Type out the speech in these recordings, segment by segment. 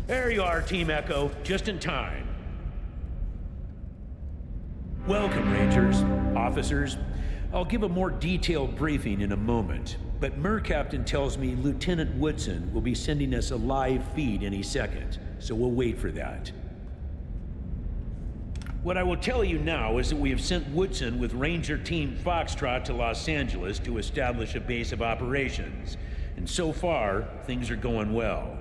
There you are, Team Echo, just in time. Welcome, Rangers, officers. I'll give a more detailed briefing in a moment, but Mercaptain tells me Lieutenant Woodson will be sending us a live feed any second, so we'll wait for that. What I will tell you now is that we have sent Woodson with Ranger Team Foxtrot to Los Angeles to establish a base of operations, and so far, things are going well.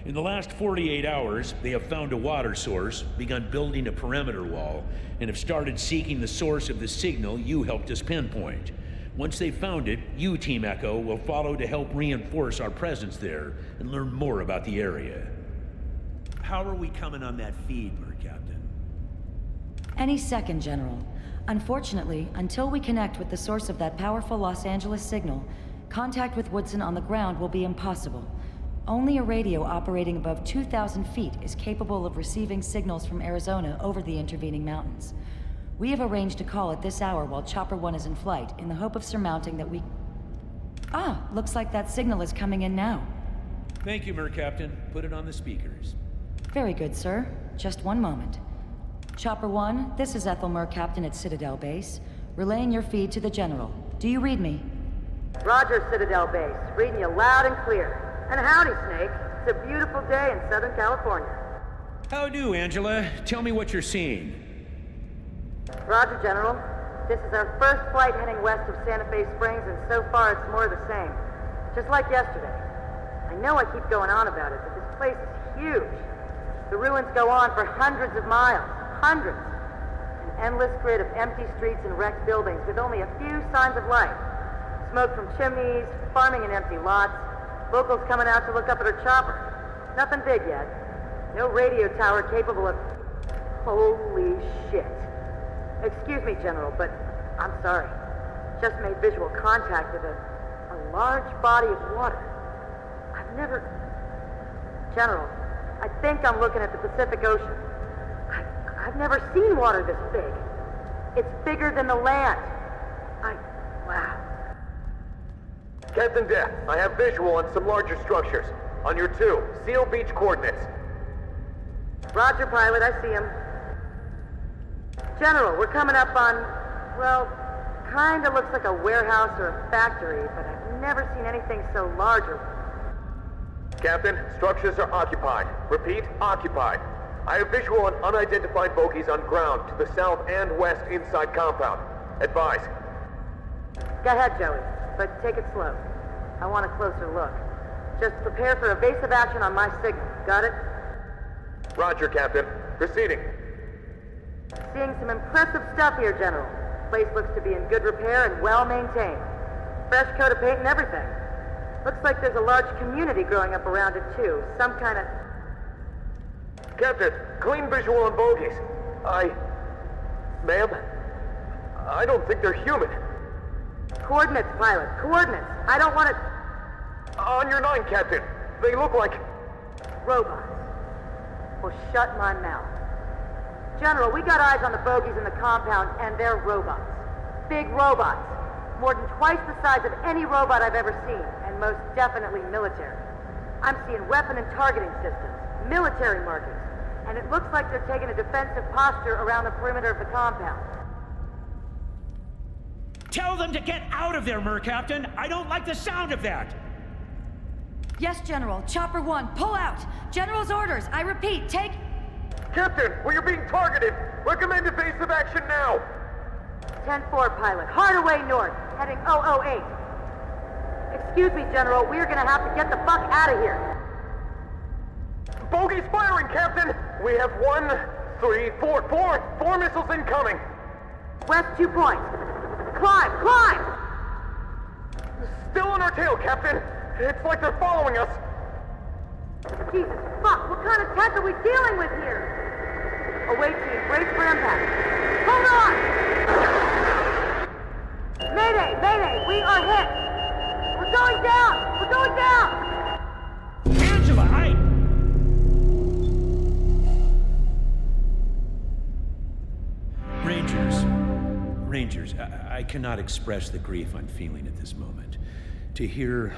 In the last 48 hours, they have found a water source, begun building a perimeter wall, and have started seeking the source of the signal you helped us pinpoint. Once they've found it, you, Team Echo, will follow to help reinforce our presence there and learn more about the area. How are we coming on that feed, Mercaptain? Any second, General. Unfortunately, until we connect with the source of that powerful Los Angeles signal, contact with Woodson on the ground will be impossible. Only a radio operating above 2,000 feet is capable of receiving signals from Arizona over the intervening mountains. We have arranged a call at this hour while Chopper 1 is in flight, in the hope of surmounting that we... Ah, looks like that signal is coming in now. Thank you, Mercaptain. Put it on the speakers. Very good, sir. Just one moment. Chopper 1, this is Ethel Mercaptain at Citadel Base, relaying your feed to the General. Do you read me? Roger, Citadel Base. Reading you loud and clear. And howdy, Snake. It's a beautiful day in Southern California. How do, Angela? Tell me what you're seeing. Roger, General. This is our first flight heading west of Santa Fe Springs, and so far it's more of the same. Just like yesterday. I know I keep going on about it, but this place is huge. The ruins go on for hundreds of miles. Hundreds. An endless grid of empty streets and wrecked buildings with only a few signs of life. Smoke from chimneys, farming in empty lots, locals coming out to look up at her chopper. Nothing big yet. No radio tower capable of... Holy shit. Excuse me, General, but I'm sorry. Just made visual contact with a large body of water. I've never... General, I think I'm looking at the Pacific Ocean. I've never seen water this big. It's bigger than the land. Wow. Captain Death, I have visual on some larger structures. On your 2, Seal Beach coordinates. Roger, pilot, I see him. General, we're coming up on, well, kinda looks like a warehouse or a factory, but I've never seen anything so large or... Captain, structures are occupied. Repeat, occupied. I have visual on unidentified bogies on ground to the south and west inside compound. Advise. Go ahead, Joey, but take it slow. I want a closer look. Just prepare for evasive action on my signal. Got it? Roger, Captain. Proceeding. Seeing some impressive stuff here, General. Place looks to be in good repair and well maintained. Fresh coat of paint and everything. Looks like there's a large community growing up around it, too. Some kind of... Captain, clean visual on bogies. Ma'am? I don't think they're human. Coordinates, pilot. Coordinates. I don't want it... On your 9, Captain. They look like... robots. Well, shut my mouth. General, we got eyes on the bogies in the compound, and they're robots. Big robots. More than twice the size of any robot I've ever seen, and most definitely military. I'm seeing weapon and targeting systems, military markings, and it looks like they're taking a defensive posture around the perimeter of the compound. Tell them to get out of there, Mercaptain! I don't like the sound of that! Yes, General. Chopper 1, pull out! General's orders! I repeat, take... Captain, we are being targeted! Recommend evasive action now! 10-4, pilot. Hard away north, heading 008. Excuse me, General. We're gonna have to get the fuck out of here. Bogey's firing, Captain! We have 1, 3, 4 missiles incoming! West 2 points. Climb! Climb! Still on our tail, Captain! It's like they're following us! Jesus fuck! What kind of tech are we dealing with here? Away team, brace for impact. Hold on! Mayday! Mayday! We are hit! We're going down! We're going down! Angela, Rangers, I cannot express the grief I'm feeling at this moment. To hear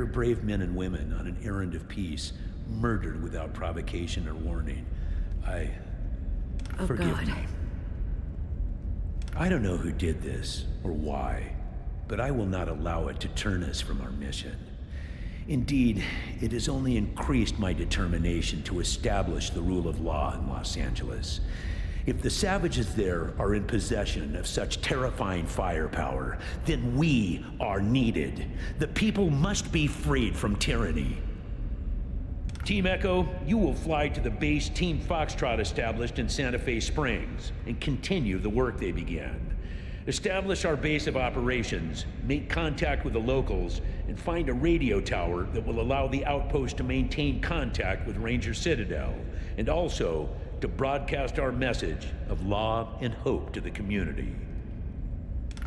brave men and women on an errand of peace murdered without provocation or warning. Oh, Forgive God. me. I don't know who did this, or why, but I will not allow it to turn us from our mission. Indeed, it has only increased my determination to establish the rule of law in Los Angeles. If the savages there are in possession of such terrifying firepower, then we are needed. The people must be freed from tyranny. Team Echo, you will fly to the base Team Foxtrot established in Santa Fe Springs and continue the work they began. Establish our base of operations, make contact with the locals, and find a radio tower that will allow the outpost to maintain contact with Ranger Citadel, and also to broadcast our message of law and hope to the community.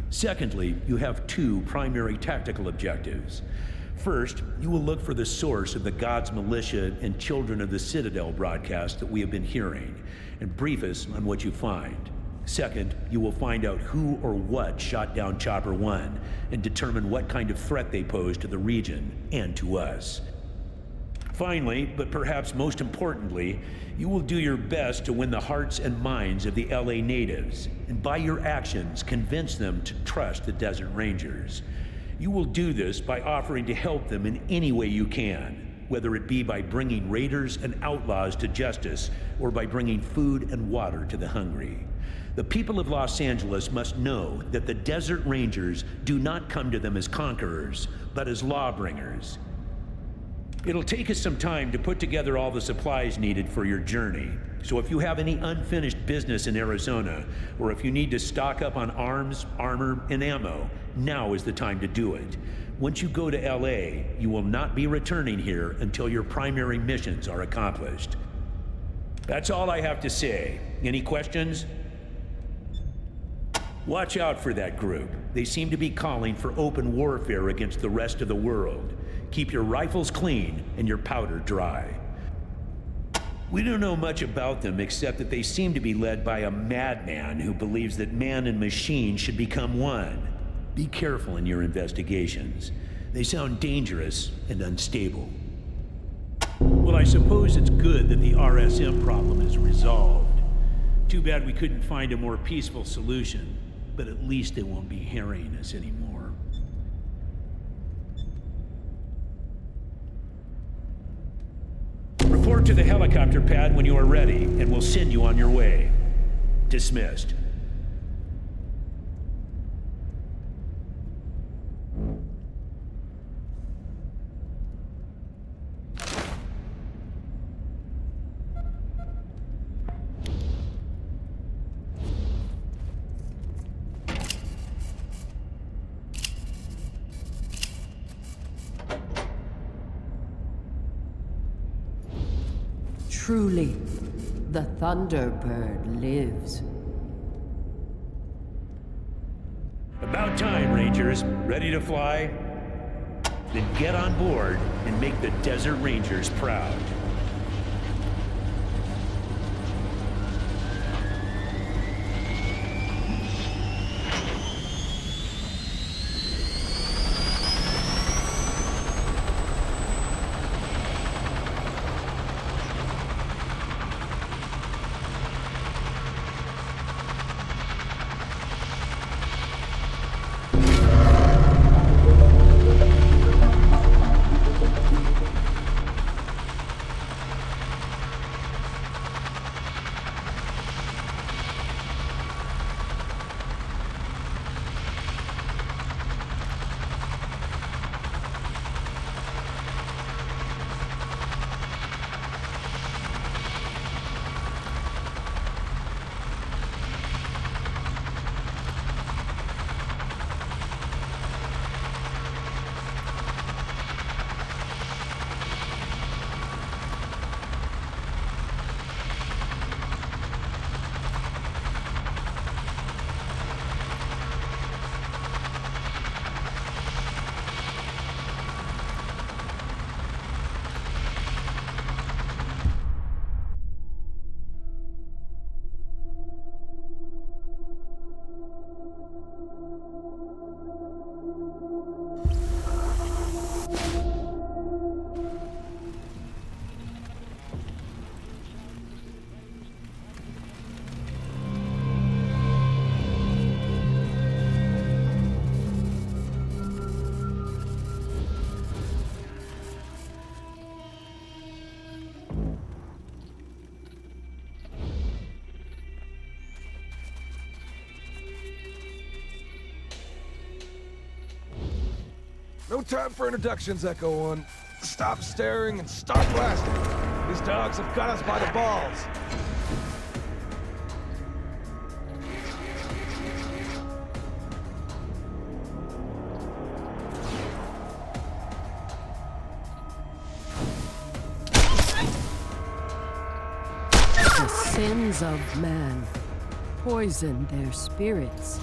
Secondly, you have two primary tactical objectives. First, you will look for the source of the God's Militia and Children of the Citadel broadcast that we have been hearing, and brief us on what you find. Second, you will find out who or what shot down Chopper 1 and determine what kind of threat they pose to the region and to us. Finally, but perhaps most importantly, you will do your best to win the hearts and minds of the LA natives, and by your actions convince them to trust the Desert Rangers. You will do this by offering to help them in any way you can, whether it be by bringing raiders and outlaws to justice or by bringing food and water to the hungry. The people of Los Angeles must know that the Desert Rangers do not come to them as conquerors, but as lawbringers. It'll take us some time to put together all the supplies needed for your journey, so if you have any unfinished business in Arizona, or if you need to stock up on arms, armor, and ammo, now is the time to do it. Once you go to LA, you will not be returning here until your primary missions are accomplished. That's all I have to say. Any questions? Watch out for that group. They seem to be calling for open warfare against the rest of the world. Keep your rifles clean and your powder dry. We don't know much about them except that they seem to be led by a madman who believes that man and machine should become one. Be careful in your investigations. They sound dangerous and unstable. Well, I suppose it's good that the RSM problem is resolved. Too bad we couldn't find a more peaceful solution, but at least they won't be harrying us anymore. Report to the helicopter pad when you are ready, and we'll send you on your way. Dismissed. Truly, the Thunderbird lives. About time, Rangers. Ready to fly? Then get on board and make the Desert Rangers proud. No time for introductions, Echo 1. Stop staring and start blasting. These dogs have got us by the balls. The sins of man poison their spirits.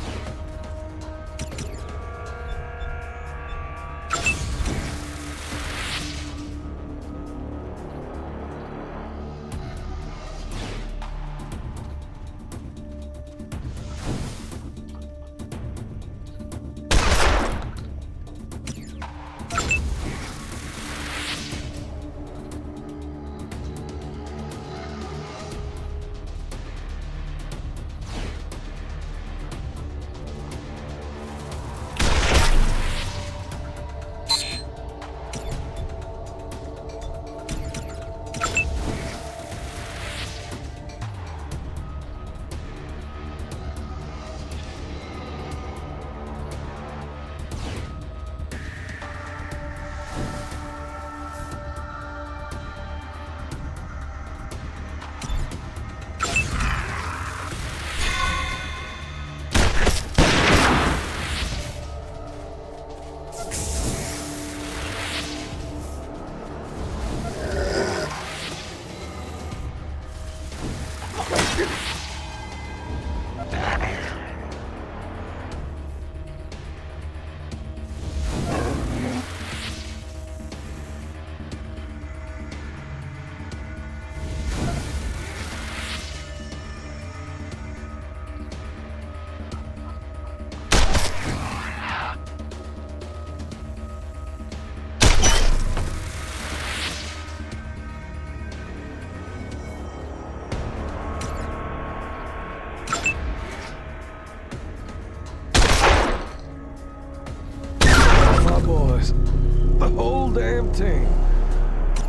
The whole damn team.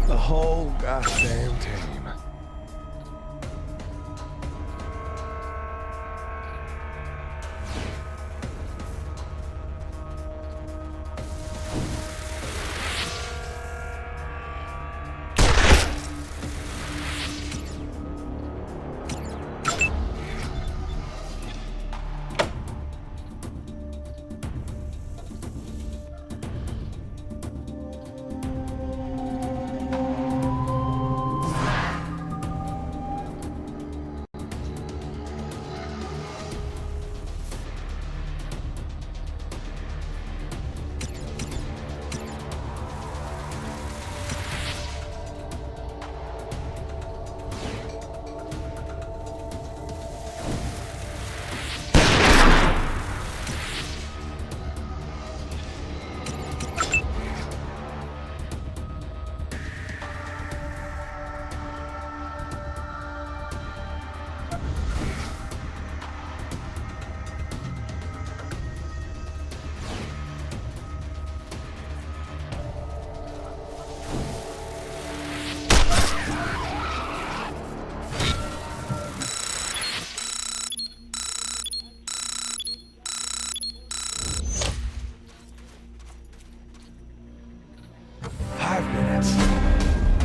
The whole goddamn team.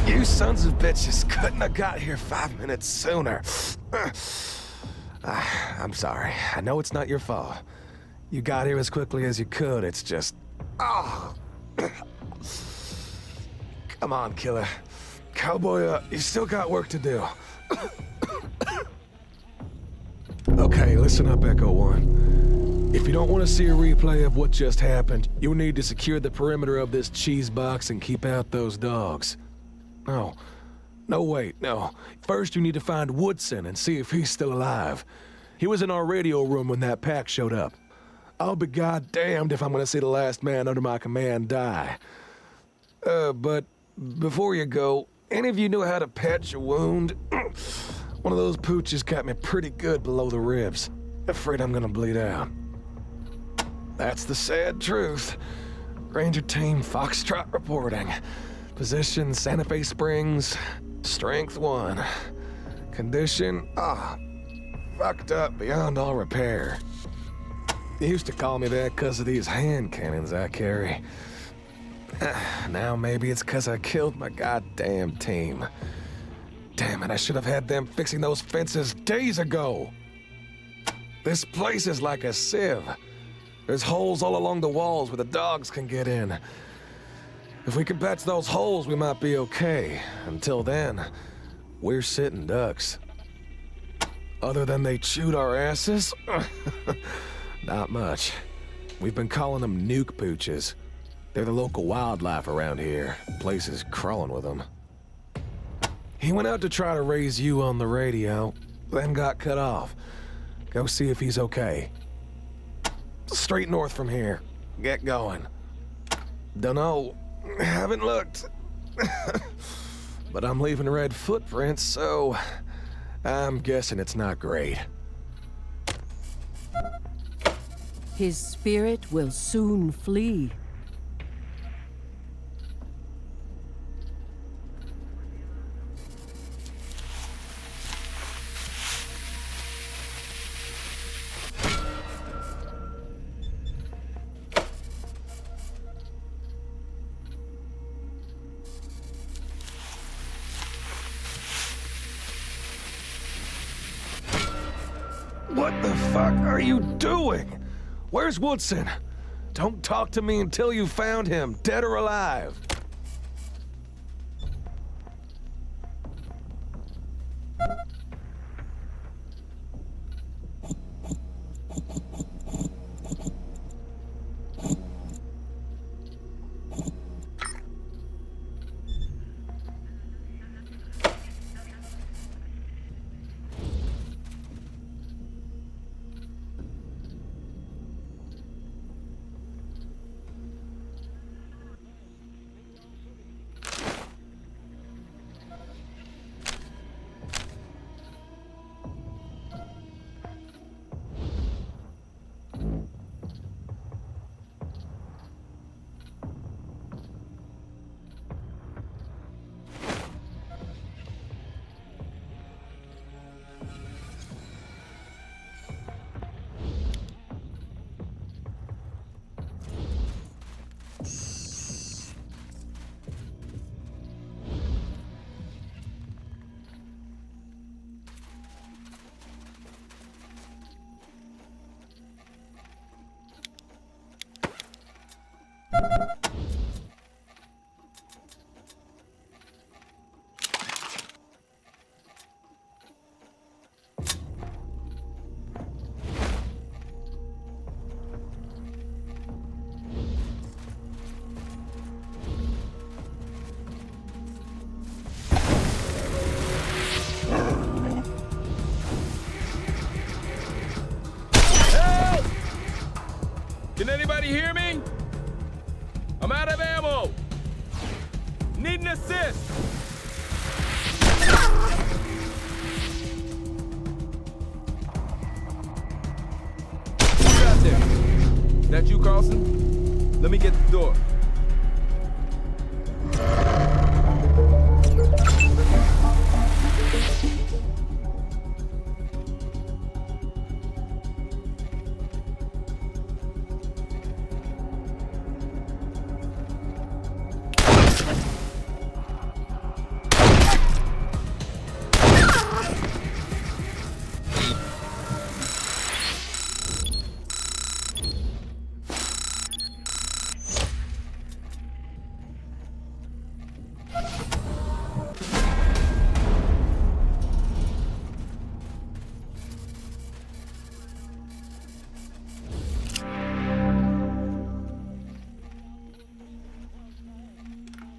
You sons of bitches couldn't have got here 5 minutes sooner. I'm sorry. I know it's not your fault. You got here as quickly as you could. It's just... Oh. Come on, killer. Cowboy, you still got work to do. Okay, listen up, Echo 1. If you don't want to see a replay of what just happened, you'll need to secure the perimeter of this cheese box and keep out those dogs. No, wait, no. First, you need to find Woodson and see if he's still alive. He was in our radio room when that pack showed up. I'll be goddamned if I'm gonna see the last man under my command die. But before you go, any of you know how to patch a wound? One of those pooches got me pretty good below the ribs. Afraid I'm gonna bleed out. That's the sad truth. Ranger Team Foxtrot reporting. Position Santa Fe Springs, Strength 1. Condition, fucked up beyond all repair. They used to call me that because of these hand cannons I carry. Now maybe it's 'cause I killed my goddamn team. Damn it, I should have had them fixing those fences days ago. This place is like a sieve. There's holes all along the walls where the dogs can get in. If we can patch those holes, we might be okay. Until then, we're sitting ducks. Other than they chewed our asses? Not much. We've been calling them nuke pooches. They're the local wildlife around here. Place is crawling with them. He went out to try to raise you on the radio, then got cut off. Go see if he's okay. Straight north from here. Get going. Dunno. Haven't looked. But I'm leaving red footprints, so I'm guessing it's not great. His spirit will soon flee. What the fuck are you doing? Where's Woodson? Don't talk to me until you found him, dead or alive. Can anybody hear me? I'm out of ammo. Need an assist. Who's out there? That you, Carlson? Let me get the door.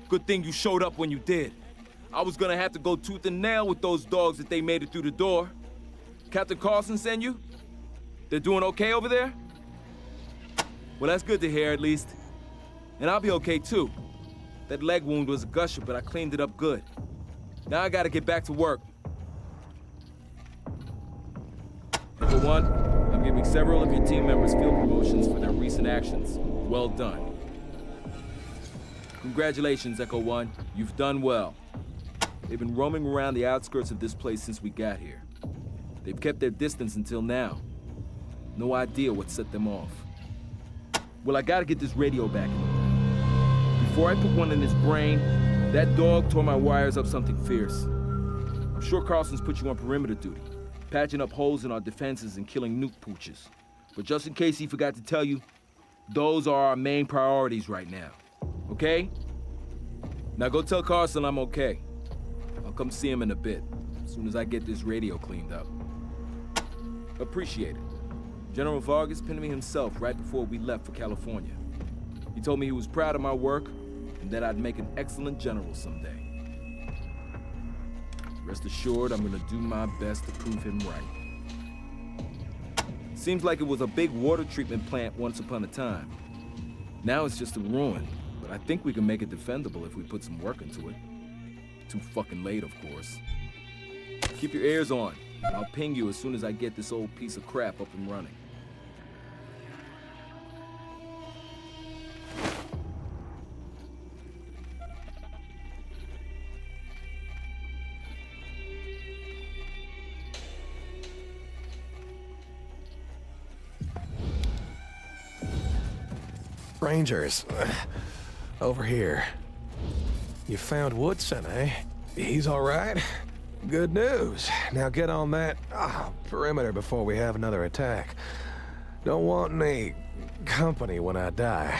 Good thing you showed up when you did. I was gonna have to go tooth and nail with those dogs if they made it through the door. Captain Carlson sent you? They're doing okay over there? Well, that's good to hear, at least. And I'll be okay, too. That leg wound was a gusher, but I cleaned it up good. Now I gotta get back to work. And for one, I'm giving several of your team members field promotions for their recent actions. Well done. Congratulations, Echo One. You've done well. They've been roaming around the outskirts of this place since we got here. They've kept their distance until now. No idea what set them off. Well, I gotta get this radio back in order. before I put one in his brain, that dog tore my wires up something fierce. I'm sure Carlson's put you on perimeter duty, patching up holes in our defenses and killing nuke pooches. But just in case he forgot to tell you, those are our main priorities right now. Okay? Now go tell Carlson I'm okay. I'll come see him in a bit, as soon as I get this radio cleaned up. Appreciate it. General Vargas pinned me himself right before we left for California. He told me he was proud of my work and that I'd make an excellent general someday. Rest assured, I'm gonna do my best to prove him right. Seems like it was a big water treatment plant once upon a time. Now it's just a ruin, but I think we can make it defendable if we put some work into it. Too fucking late, of course. Keep your ears on. I'll ping you as soon as I get this old piece of crap up and running. Rangers, over here. You found Woodson, eh? He's all right? Good news. Now get on that perimeter before we have another attack. Don't want any company when I die.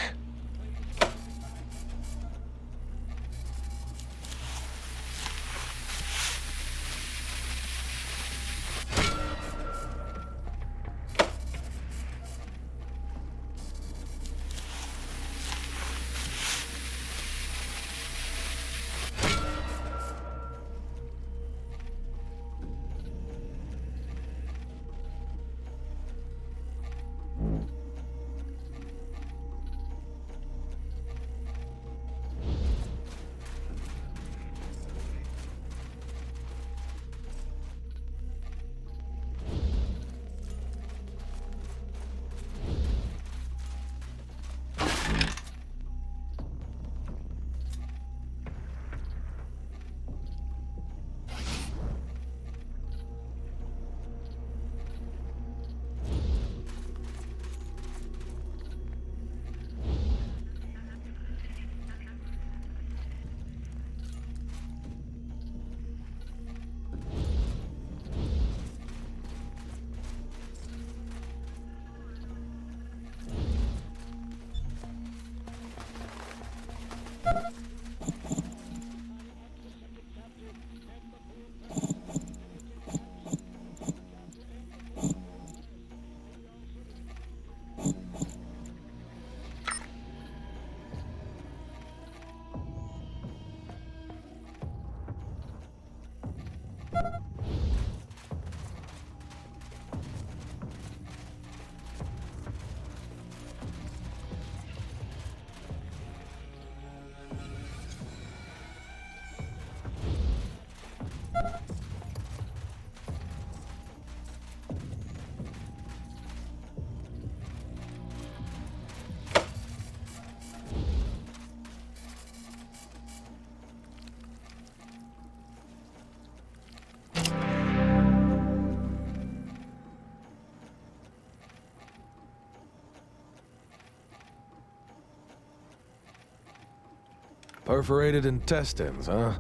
Perforated intestines, huh?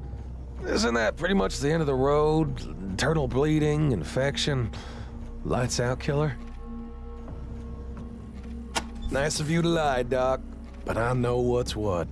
Isn't that pretty much the end of the road? Internal bleeding, infection, lights out killer? Nice of you to lie, Doc, but I know what's what.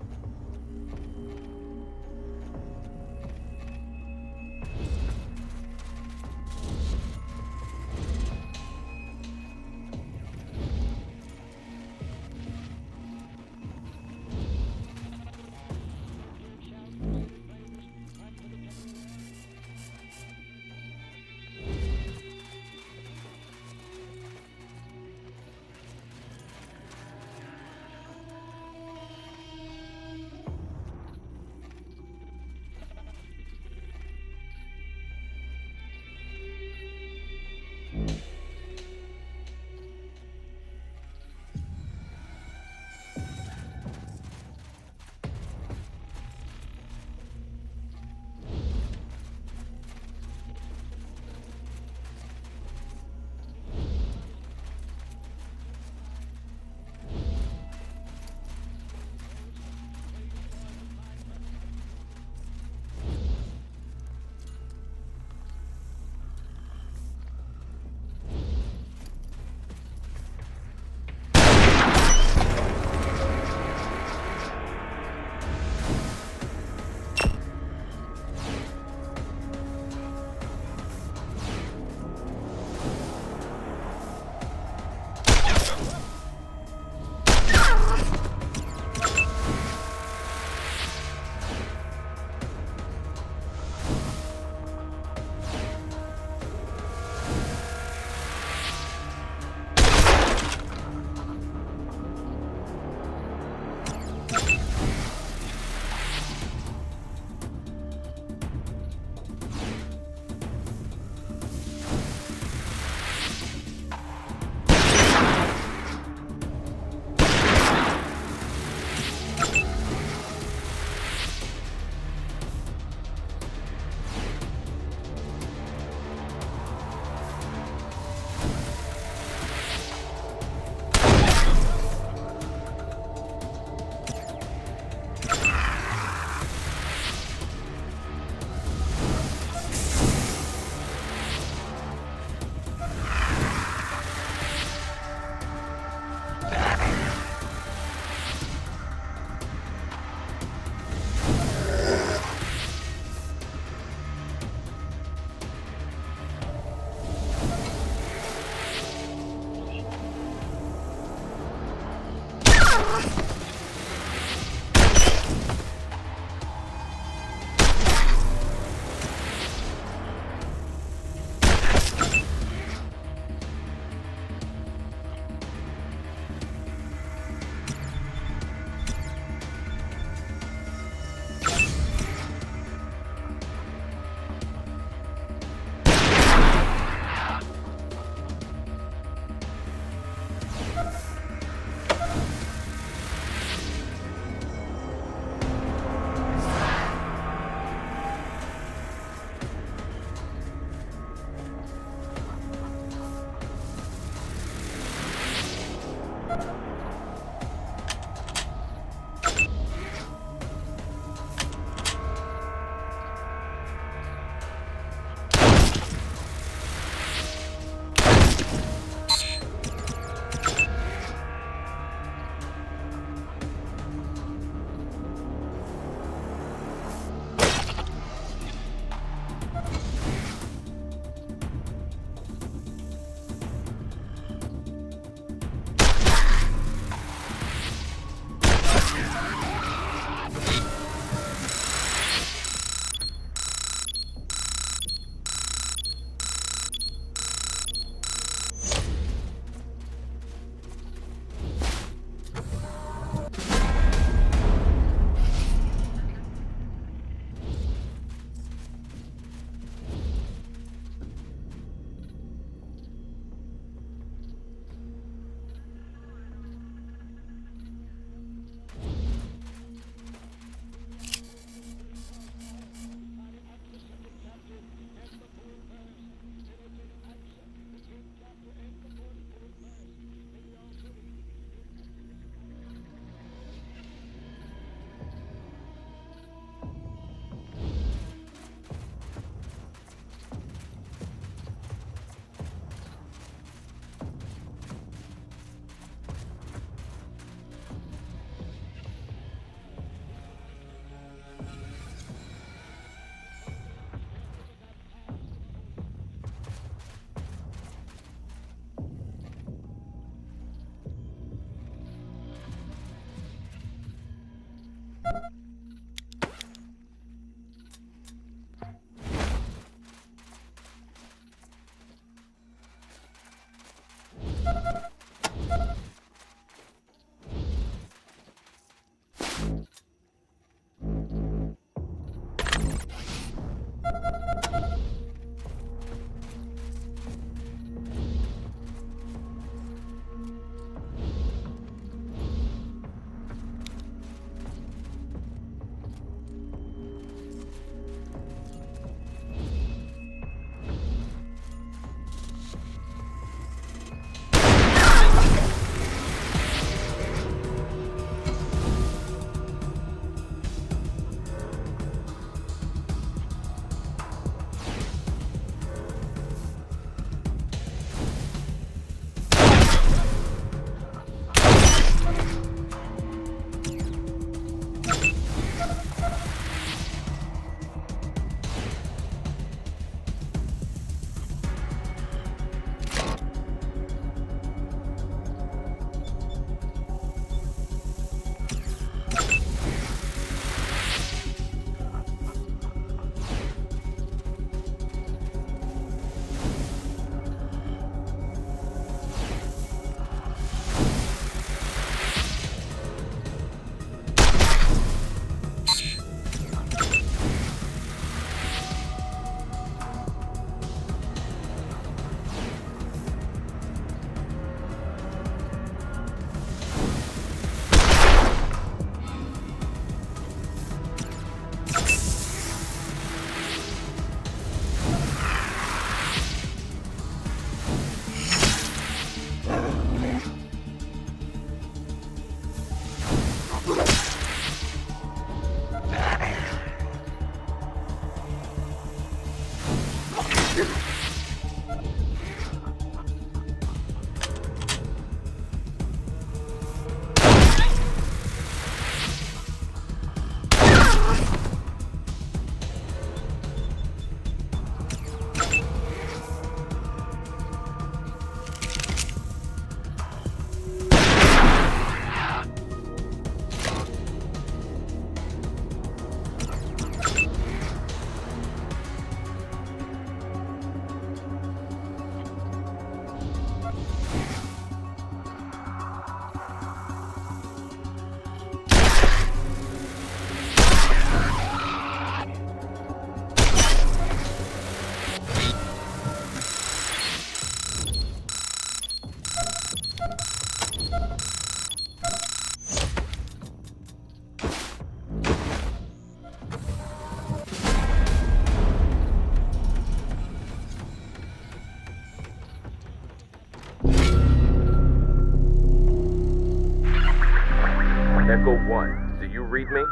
Echo 1, do you read me?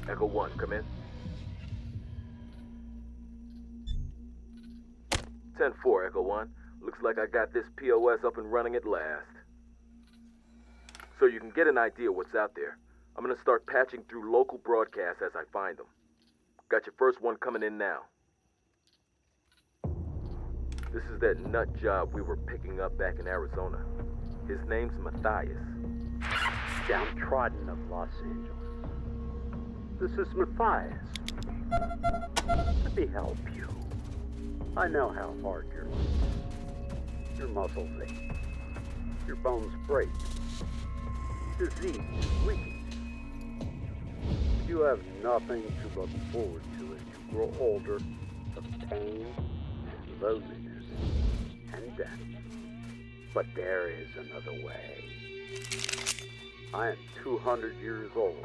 Echo 1, come in. 10-4, Echo 1. Looks like I got this POS up and running at last. So you can get an idea what's out there. I'm gonna start patching through local broadcasts as I find them. Got your first one coming in now. This is that nut job we were picking up back in Arizona. His name's Matthias. Downtrodden of Los Angeles. This is Matthias. Let me help you. I know how hard you're working. Your muscles ache. Your bones break. Disease, weakness. You have nothing to look forward to as you grow older of pain, loneliness, and death. But there is another way. I am 200 years old.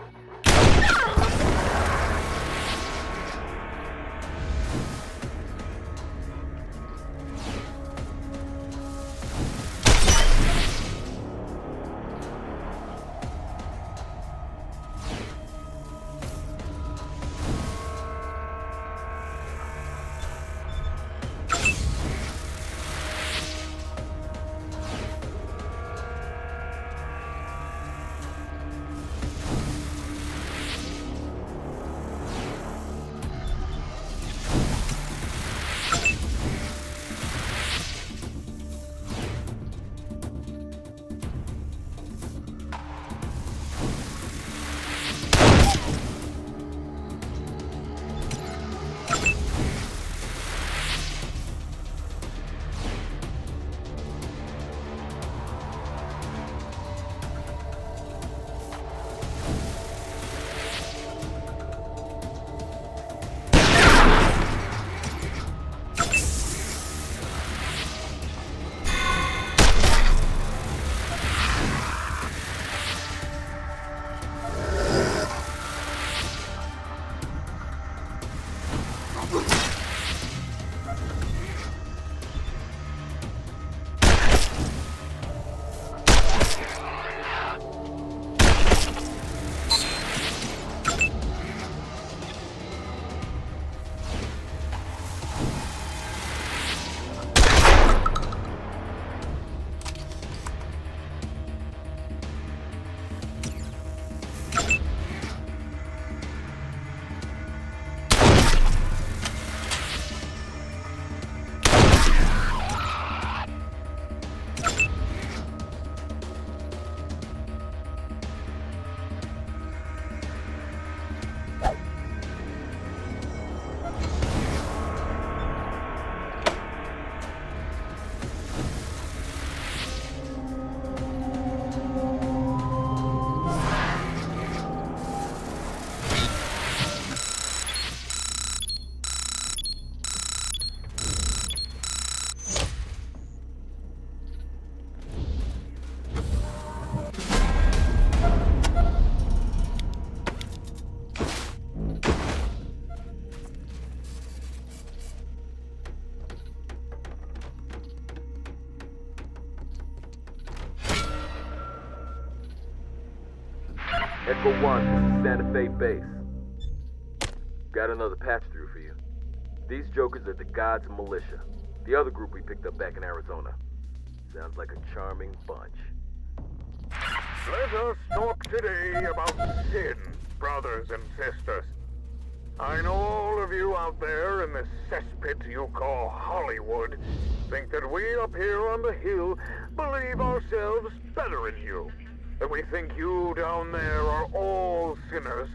Echo 1, this is Santa Fe base. Got another patch through for you. These jokers are the Gods Militia, the other group we picked up back in Arizona. Sounds like a charming bunch. Let us talk today about sin, brothers and sisters. I know all of you out there in this cesspit you call Hollywood think that we up here on the hill believe ourselves better than you. That we think you down there are all sinners,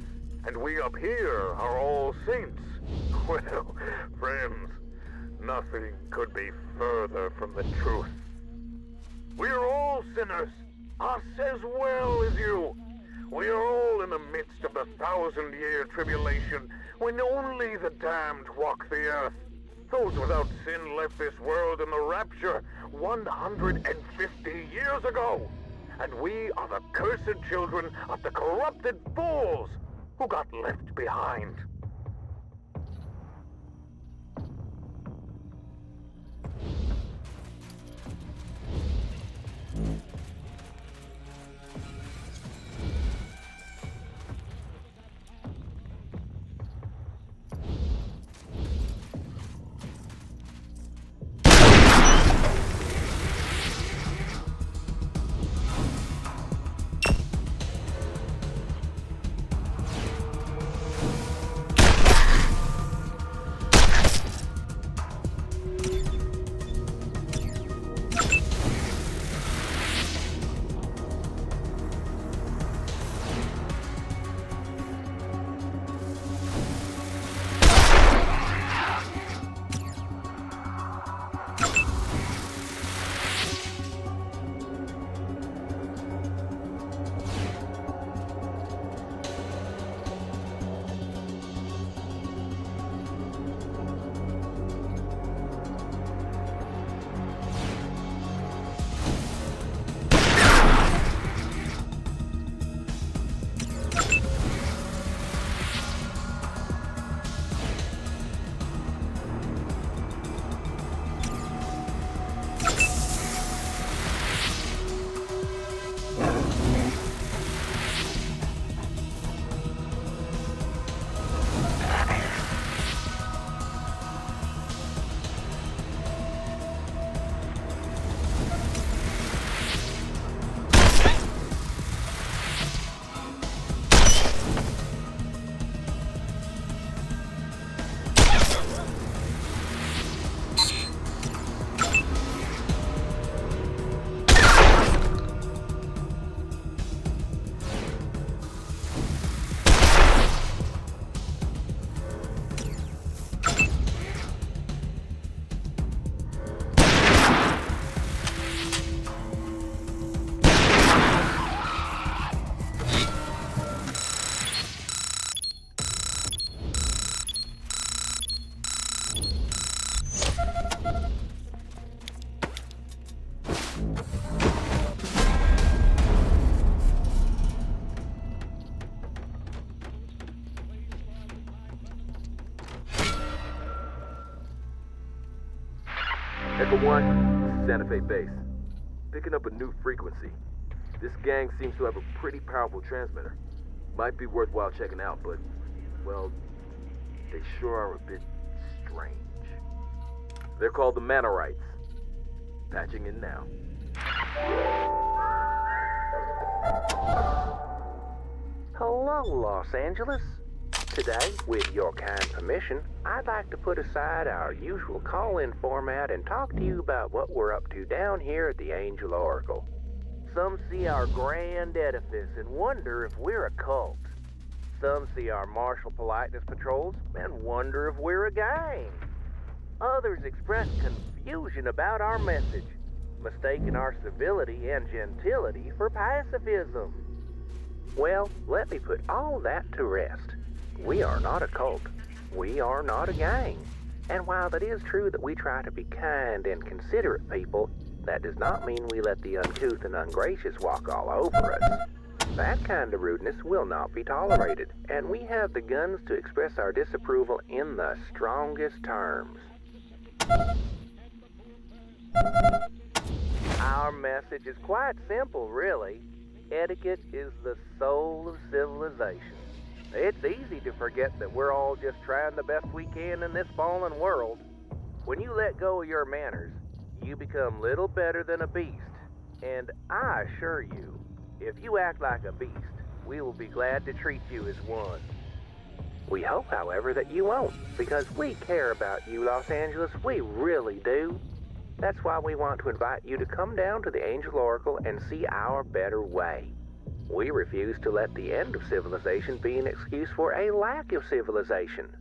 and we up here are all saints. Well, friends, nothing could be further from the truth. We are all sinners, us as well as you. We are all in the midst of the 1,000-year tribulation, when only the damned walk the earth. Those without sin left this world in the rapture 150 years ago. And we are the cursed children of the corrupted fools who got left behind. Echo 1, this is Santa Fe Base. Picking up a new frequency. This gang seems to have a pretty powerful transmitter. Might be worthwhile checking out, but, well, they sure are a bit strange. They're called the Manorites. Patching in now. Hello, Los Angeles. Today, with your kind permission, I'd like to put aside our usual call-in format and talk to you about what we're up to down here at the Angel Oracle. Some see our grand edifice and wonder if we're a cult. Some see our martial politeness patrols and wonder if we're a gang. Others express confusion about our message, mistaking our civility and gentility for pacifism. Well, let me put all that to rest. We are not a cult. We are not a gang. And while it is true that we try to be kind and considerate people, that does not mean we let the uncouth and ungracious walk all over us. That kind of rudeness will not be tolerated, and we have the guns to express our disapproval in the strongest terms. Our message is quite simple, really. Etiquette is the soul of civilization. It's easy to forget that we're all just trying the best we can in this fallen world. When you let go of your manners, you become little better than a beast. And I assure you, if you act like a beast, we will be glad to treat you as one. We hope, however, that you won't, because we care about you, Los Angeles. We really do. That's why we want to invite you to come down to the Angel Oracle and see our better way. We refuse to let the end of civilization be an excuse for a lack of civilization.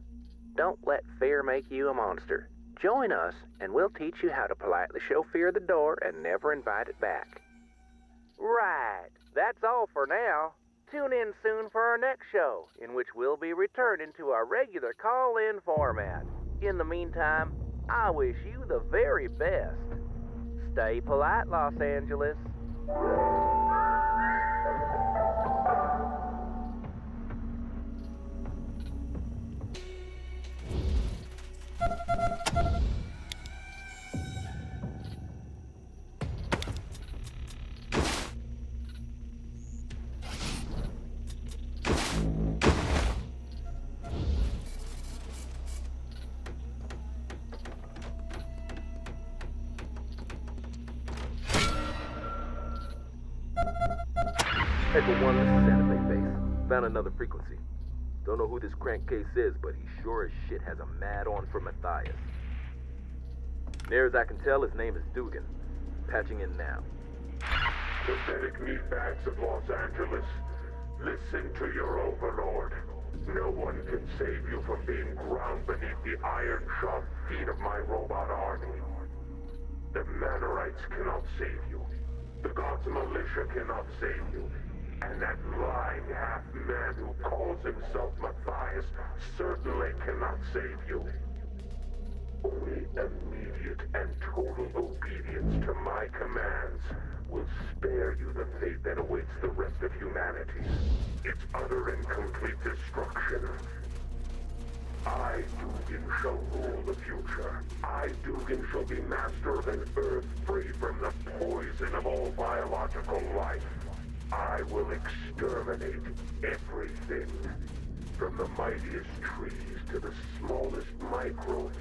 Don't let fear make you a monster. Join us, and we'll teach you how to politely show fear the door and never invite it back. Right, that's all for now. Tune in soon for our next show, in which we'll be returning to our regular call-in format. In the meantime, I wish you the very best. Stay polite, Los Angeles. Echo 1, this is Santa Fe Base. Found another frequency. Don't know who this crankcase is, but he sure as shit has a mad on for Matthias. Near as I can tell, his name is Dugan. Patching in now. Pathetic meatbags of Los Angeles, listen to your overlord. No one can save you from being ground beneath the iron-shod feet of my robot army. The Manorites cannot save you. The God's militia cannot save you. And that lying half-man who calls himself Matthias certainly cannot save you. Only immediate and total obedience to my commands will spare you the fate that awaits the rest of humanity. Its utter and complete destruction. I, Dugan, shall rule the future. I, Dugan, shall be master of an Earth free from the poison of all biological life. I will exterminate everything, from the mightiest trees to the smallest microbes.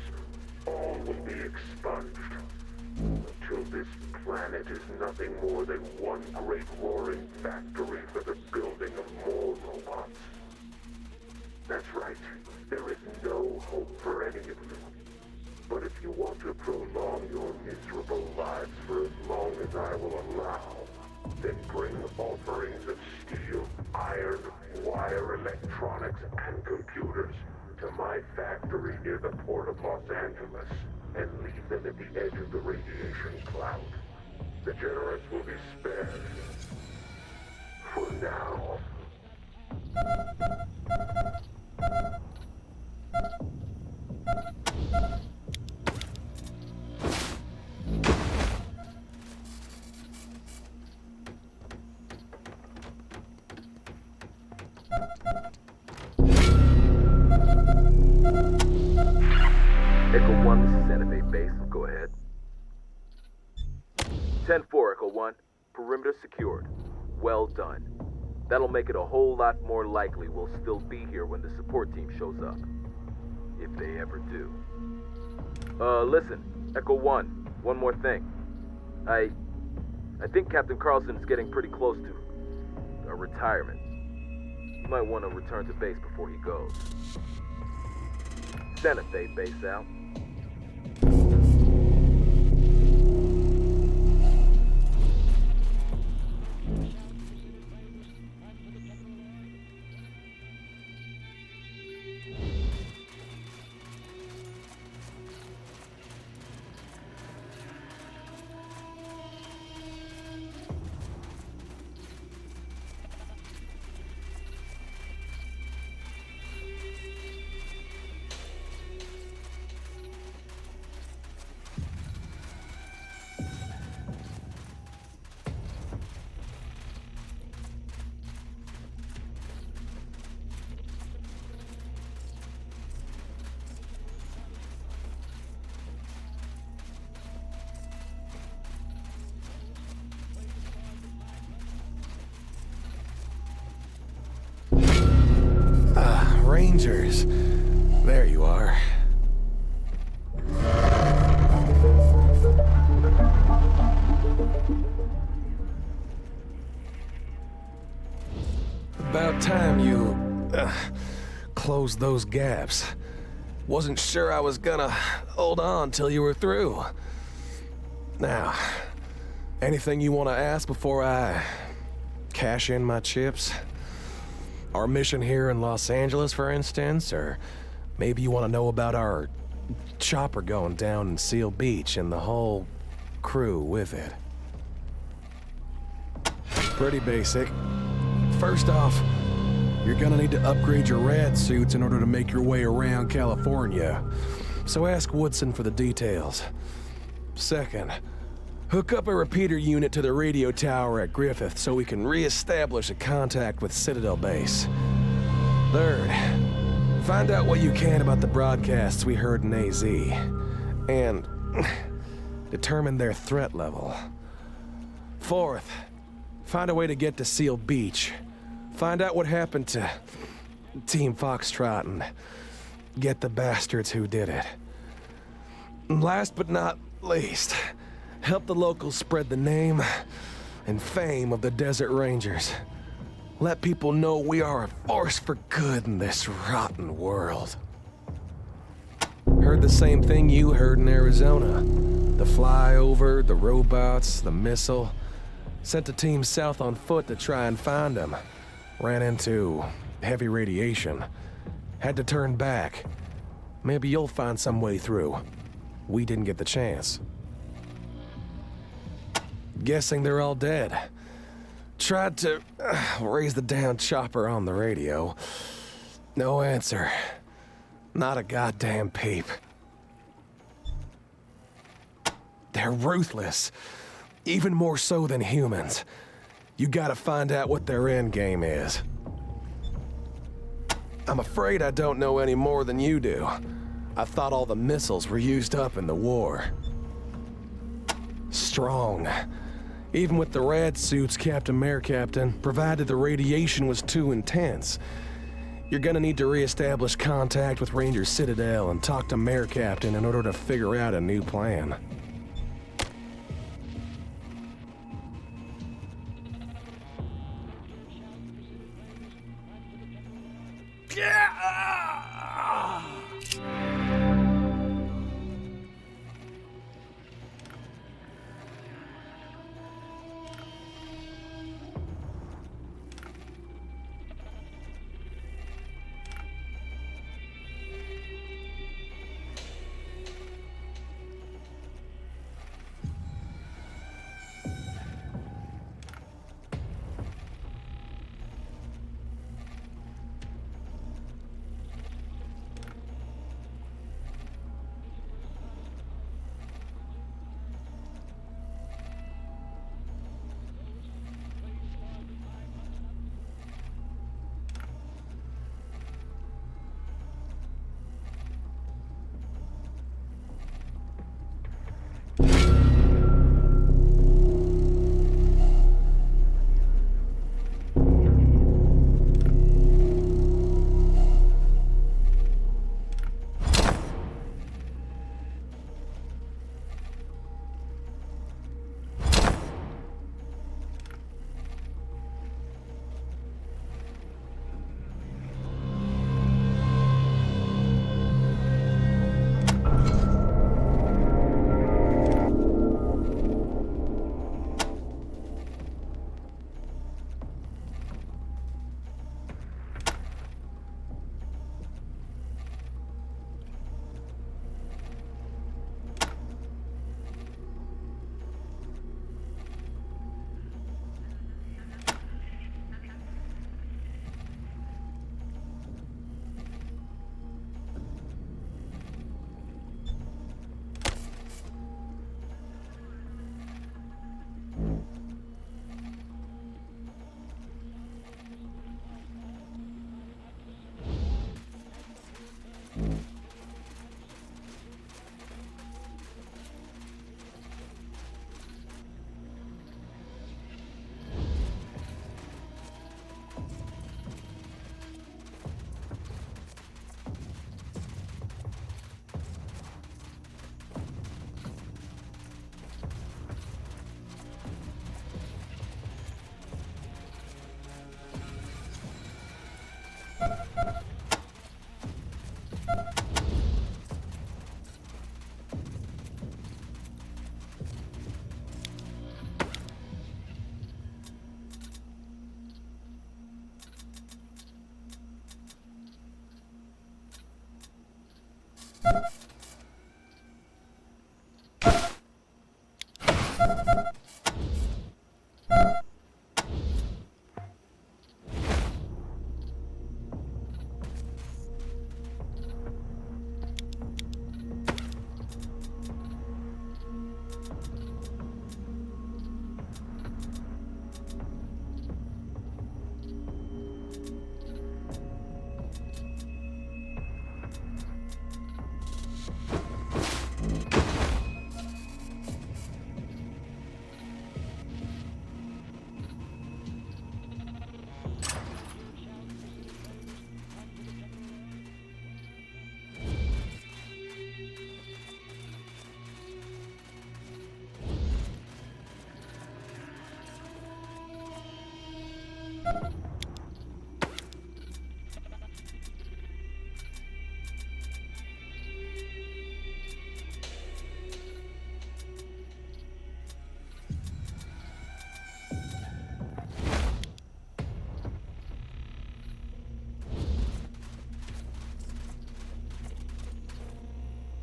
All will be expunged, until this planet is nothing more than one great roaring factory for the building of more robots. That's right, there is no hope for any of you. But if you want to prolong your miserable lives for as long as I will allow, then bring offerings of steel, iron, wire, electronics, and computers to my factory near the port of Los Angeles, and leave them at the edge of the radiation cloud. The generous will be spared. For now. Echo 1, this is Santa Fe Base. Go ahead. 10-4, Echo 1. Perimeter secured. Well done. That'll make it a whole lot more likely we'll still be here when the support team shows up. If they ever do. Listen, Echo 1, one more thing. I think Captain Carlson's getting pretty close to a retirement. You might want to return to base before he goes. Santa Fe base out. Rangers. There you are. About time you closed those gaps. Wasn't sure I was gonna hold on till you were through. Now, anything you want to ask before I cash in my chips? Our mission here in Los Angeles, for instance, or maybe you want to know about our chopper going down in Seal Beach and the whole crew with it. Pretty basic. First off, you're gonna need to upgrade your rad suits in order to make your way around California. So ask Woodson for the details. Second, hook up a repeater unit to the radio tower at Griffith so we can re-establish a contact with Citadel Base. Third, find out what you can about the broadcasts we heard in AZ. And determine their threat level. Fourth, find a way to get to Seal Beach. Find out what happened to Team Foxtrot and get the bastards who did it. And last but not least, help the locals spread the name and fame of the Desert Rangers. Let people know we are a force for good in this rotten world. Heard the same thing you heard in Arizona. The flyover, the robots, the missile. Sent a team south on foot to try and find them. Ran into heavy radiation. Had to turn back. Maybe you'll find some way through. We didn't get the chance. Guessing they're all dead. Tried to raise the damn chopper on the radio. No answer. Not a goddamn peep. They're ruthless. Even more so than humans. You gotta find out what their end game is. I'm afraid I don't know any more than you do. I thought all the missiles were used up in the war. Strong. Even with the rad suits, Captain Captain, provided the radiation was too intense. You're gonna need to re-establish contact with Ranger Citadel and talk to Captain in order to figure out a new plan.